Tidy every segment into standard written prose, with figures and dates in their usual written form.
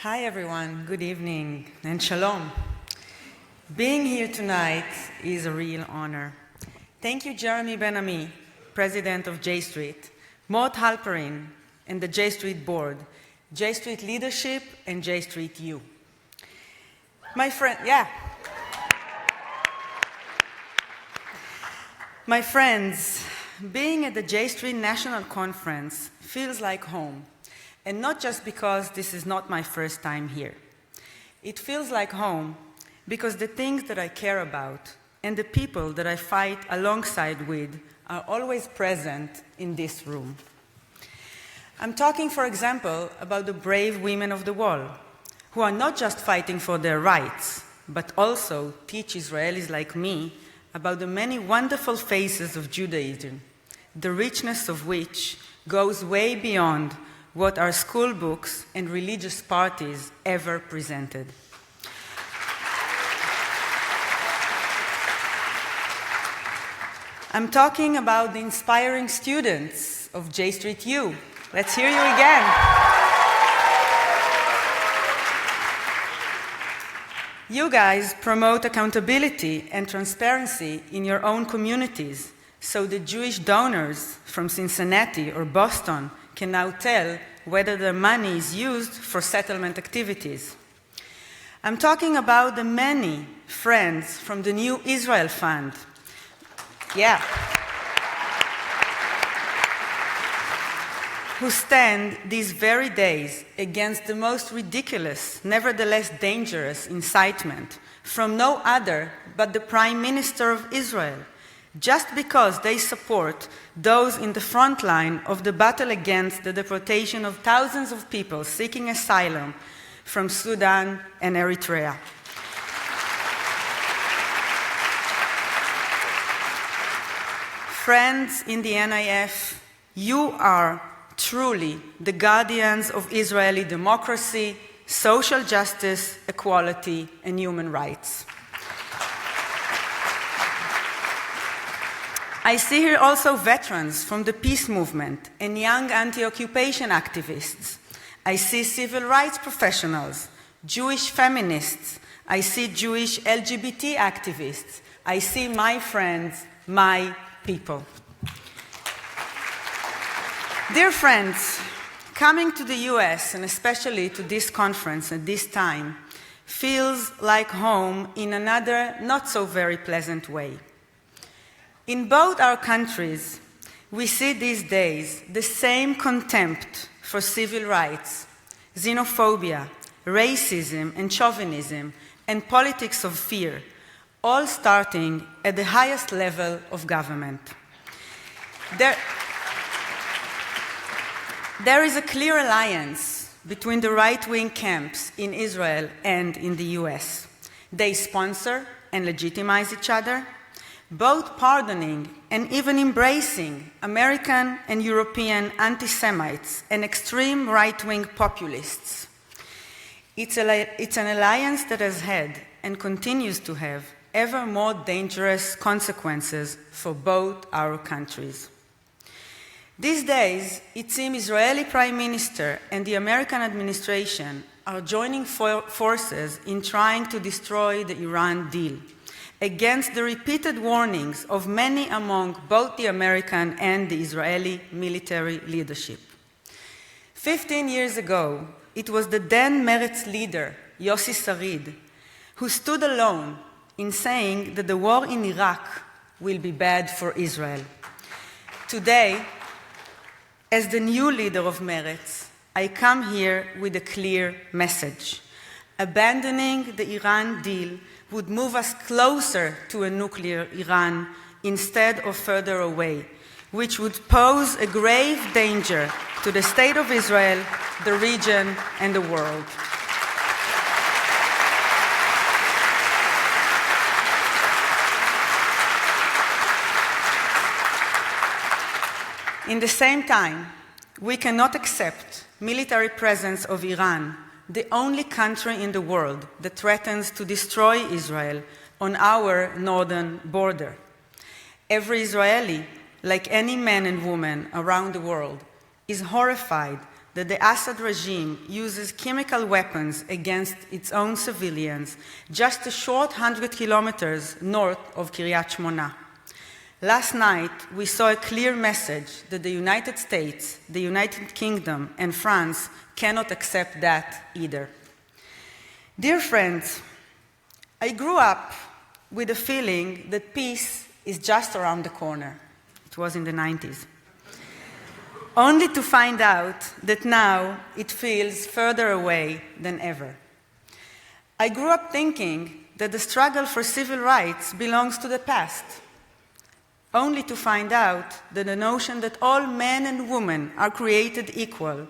Hi everyone, good evening and shalom. Being here tonight is a real honor. Thank you Jeremy Ben-Ami, President of J Street, Mort Halperin and the J Street Board, J Street Leadership and J Street U. My friends, being at the J Street National Conference feels like home. And not just because this is not my first time here. It feels like home because the things that I care about and the people that I fight alongside with are always present in this room. I'm talking, for example, about the brave women of the wall, who are not just fighting for their rights, but also teach Israelis like me about the many wonderful faces of Judaism, the richness of which goes way beyond what our school books and religious parties ever presented. I'm talking about the inspiring students of J Street U. Let's hear you again. You guys promote accountability and transparency in your own communities, so the Jewish donors from Cincinnati or Boston can now tell whether their money is used for settlement activities. I'm talking about the many friends from the New Israel Fund. Who stand these very days against the most ridiculous, nevertheless dangerous incitement from no other but the Prime Minister of Israel, just because they support those in the front line of the battle against the deportation of thousands of people seeking asylum from Sudan and Eritrea. Friends in the NIF, you are truly the guardians of Israeli democracy, social justice, equality, and human rights. I see here also veterans from the peace movement and young anti-occupation activists. I see civil rights professionals, Jewish feminists. I see Jewish LGBT activists. I see my friends, my people. Dear friends, coming to the US and especially to this conference at this time feels like home in another not so very pleasant way. In both our countries, we see these days the same contempt for civil rights, xenophobia, racism and chauvinism, and politics of fear, all starting at the highest level of government. There is a clear alliance between the right-wing camps in Israel and in the US. They sponsor and legitimize each other, both pardoning and even embracing American and European anti-Semites and extreme right-wing populists. It's an alliance that has had and continues to have ever more dangerous consequences for both our countries. These days, it seems Israeli Prime Minister and the American administration are joining forces in trying to destroy the Iran deal, against the repeated warnings of many among both the American and the Israeli military leadership. 15 years ago, it was the then Meretz leader, Yossi Sarid, who stood alone in saying that the war in Iraq will be bad for Israel. Today, as the new leader of Meretz, I come here with a clear message. Abandoning the Iran deal would move us closer to a nuclear Iran instead of further away, which would pose a grave danger to the state of Israel, the region, and the world. In the same time, we cannot accept military presence of Iran, the only country in the world that threatens to destroy Israel on our northern border. Every Israeli, like any man and woman around the world, is horrified that the Assad regime uses chemical weapons against its own civilians just a short 100 kilometers north of Kiryat Shmona. Last night, we saw a clear message that the United States, the United Kingdom, and France cannot accept that either. Dear friends, I grew up with a feeling that peace is just around the corner. It was in the 90s. Only to find out that now it feels further away than ever. I grew up thinking that the struggle for civil rights belongs to the past, only to find out that the notion that all men and women are created equal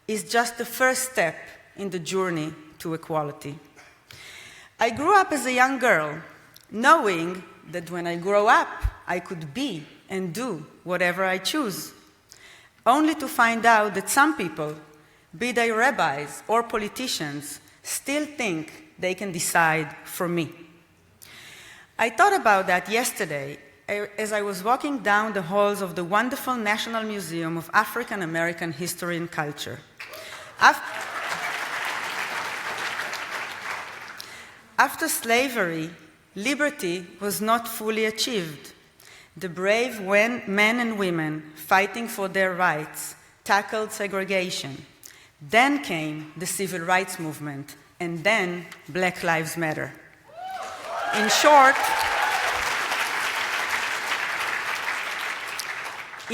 is just the first step in the journey to equality. I grew up as a young girl, knowing that when I grow up, I could be and do whatever I choose, only to find out that some people, be they rabbis or politicians, still think they can decide for me. I thought about that yesterday as I was walking down the halls of the wonderful National Museum of African American History and Culture. After slavery, liberty was not fully achieved. The brave men and women fighting for their rights tackled segregation. Then came the civil rights movement, and then Black Lives Matter. In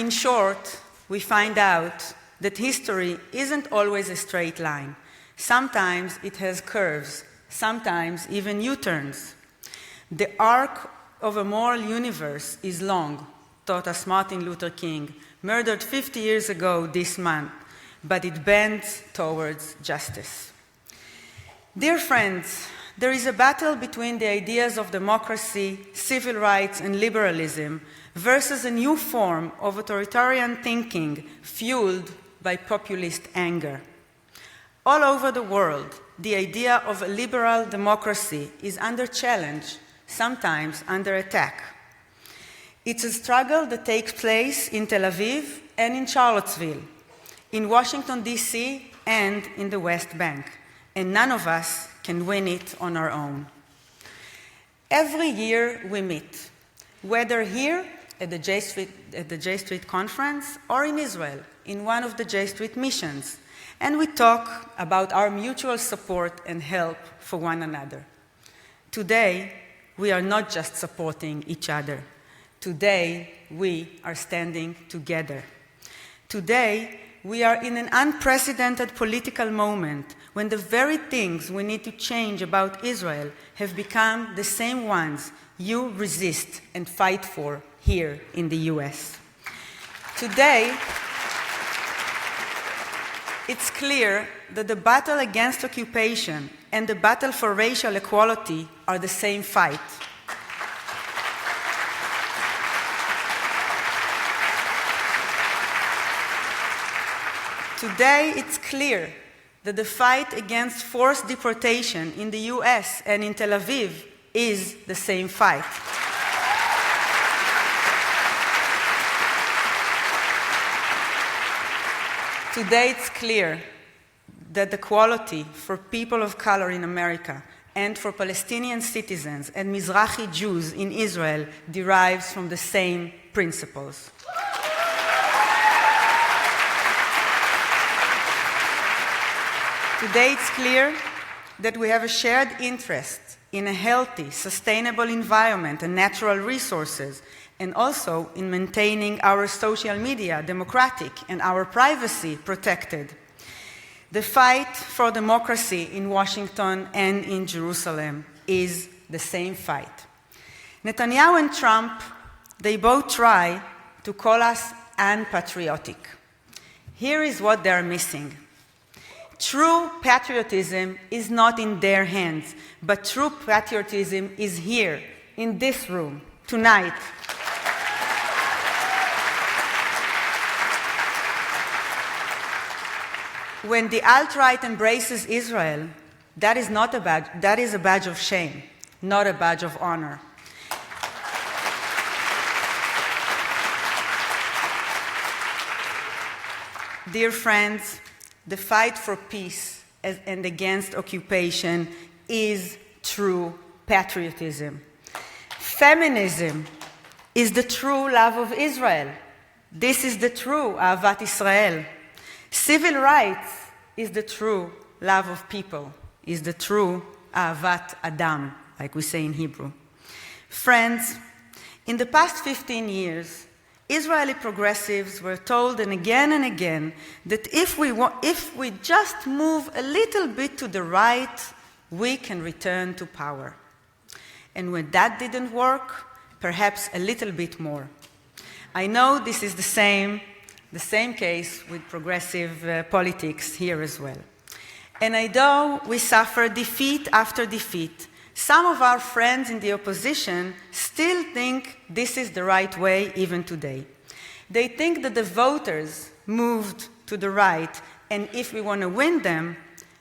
short, we find out that history isn't always a straight line. Sometimes it has curves, sometimes even U-turns. The arc of a moral universe is long, taught us Martin Luther King, murdered 50 years ago this month, but it bends towards justice. Dear friends, there is a battle between the ideas of democracy, civil rights, and liberalism versus a new form of authoritarian thinking fueled by populist anger. All over the world, the idea of a liberal democracy is under challenge, sometimes under attack. It's a struggle that takes place in Tel Aviv and in Charlottesville, in Washington, D.C., and in the West Bank, and none of us can win it on our own. Every year we meet, whether here at the J Street Conference or in Israel, in one of the J Street missions, and we talk about our mutual support and help for one another. Today, we are not just supporting each other. Today, we are standing together. Today, we are in an unprecedented political moment when the very things we need to change about Israel have become the same ones you resist and fight for here in the US. Today, it's clear that the battle against occupation and the battle for racial equality are the same fight. Today, it's clear that the fight against forced deportation in the US and in Tel Aviv is the same fight. Today, it's clear that the equality for people of color in America and for Palestinian citizens and Mizrahi Jews in Israel derives from the same principles. Today, it's clear that we have a shared interest in a healthy, sustainable environment and natural resources, and also in maintaining our social media democratic and our privacy protected. The fight for democracy in Washington and in Jerusalem is the same fight. Netanyahu and Trump, they both try to call us unpatriotic. Here is what they are missing. True patriotism is not in their hands, but true patriotism is here, in this room, tonight. When the alt-right embraces Israel, that is a badge of shame, not a badge of honor. Dear friends, the fight for peace and against occupation is true patriotism. Feminism is the true love of Israel. This is the true Ahavat Israel. Civil rights is the true love of people, is the true Ahavat Adam, like we say in Hebrew. Friends, in the past 15 years, Israeli progressives were told and again that if we just move a little bit to the right, we can return to power. And when that didn't work, perhaps a little bit more. I know this is the same case with progressive politics here as well. And I know we suffer defeat after defeat. Some of our friends in the opposition still think this is the right way even today. They think that the voters moved to the right, and if we want to win them,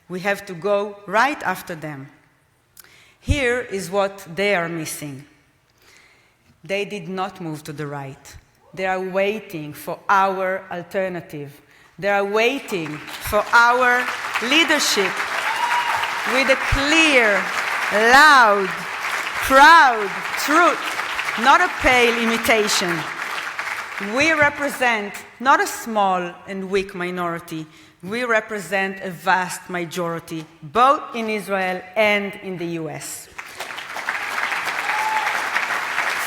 we have to go right after them. Here is what they are missing. They did not move to the right. They are waiting for our alternative. They are waiting for our leadership with a clear, loud, proud truth, not a pale imitation. We represent not a small and weak minority. We represent a vast majority, both in Israel and in the US.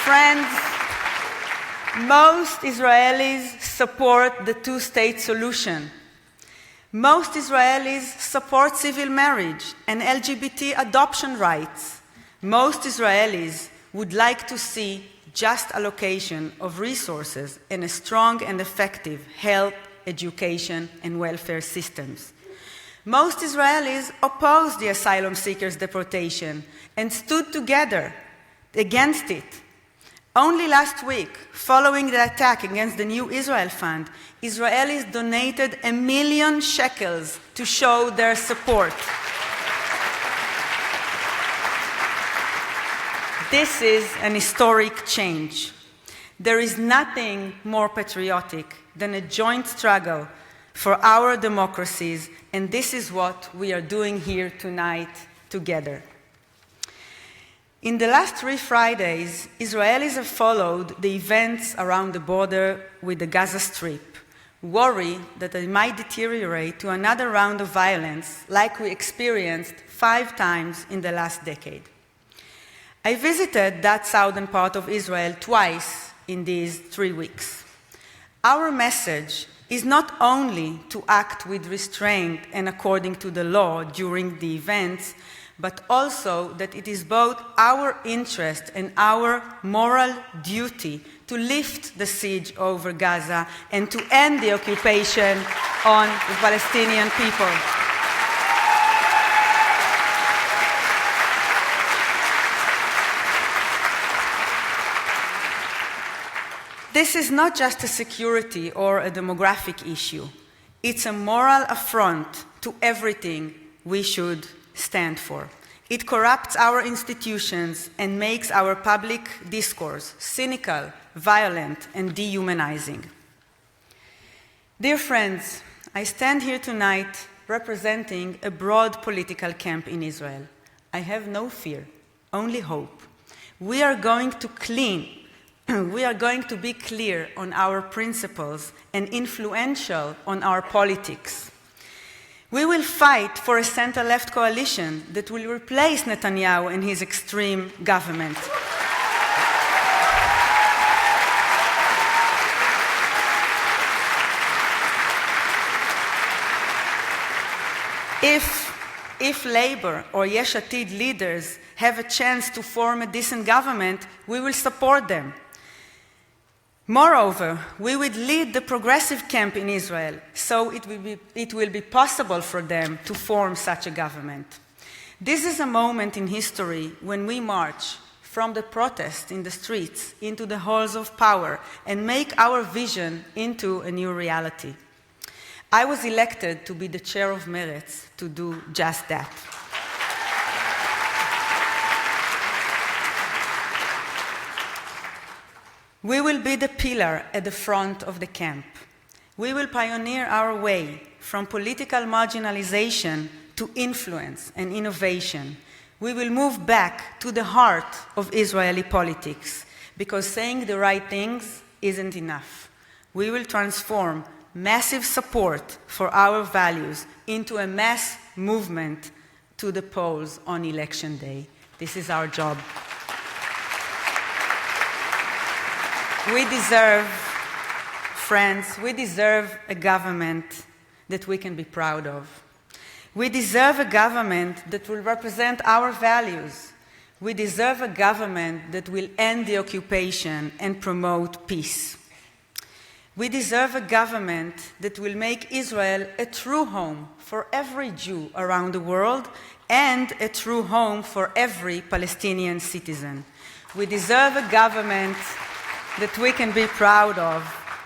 Friends, most Israelis support the two-state solution. Most Israelis support civil marriage and LGBT adoption rights. Most Israelis would like to see just allocation of resources and a strong and effective health, education, and welfare systems. Most Israelis oppose the asylum seekers' deportation and stood together against it. Only last week, following the attack against the New Israel Fund, Israelis donated 1 million shekels to show their support. This is an historic change. There is nothing more patriotic than a joint struggle for our democracies, and this is what we are doing here tonight together. In the last 3 Fridays, Israelis have followed the events around the border with the Gaza Strip, worried that they might deteriorate to another round of violence like we experienced 5 times in the last decade. I visited that southern part of Israel twice in these 3 weeks. Our message is not only to act with restraint and according to the law during the events, but also that it is both our interest and our moral duty to lift the siege over Gaza and to end the occupation on the Palestinian people. This is not just a security or a demographic issue. It's a moral affront to everything we should stand for. It corrupts our institutions and makes our public discourse cynical, violent, and dehumanizing. Dear friends, I stand here tonight representing a broad political camp in Israel. I have no fear, only hope. We are going to be clear on our principles and influential on our politics. We will fight for a center-left coalition that will replace Netanyahu and his extreme government. If Labour or Yesh Atid leaders have a chance to form a decent government, we will support them. Moreover, we would lead the progressive camp in Israel, so it will be possible for them to form such a government. This is a moment in history when we march from the protest in the streets into the halls of power and make our vision into a new reality. I was elected to be the chair of Meretz to do just that. We will be the pillar at the front of the camp. We will pioneer our way from political marginalization to influence and innovation. We will move back to the heart of Israeli politics, because saying the right things isn't enough. We will transform massive support for our values into a mass movement to the polls on election day. This is our job. We deserve, friends, we deserve a government that we can be proud of. We deserve a government that will represent our values. We deserve a government that will end the occupation and promote peace. We deserve a government that will make Israel a true home for every Jew around the world and a true home for every Palestinian citizen. We deserve a government that we can be proud of,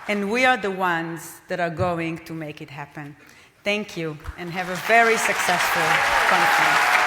and we are the ones that are going to make it happen. Thank you, and have a very successful conference.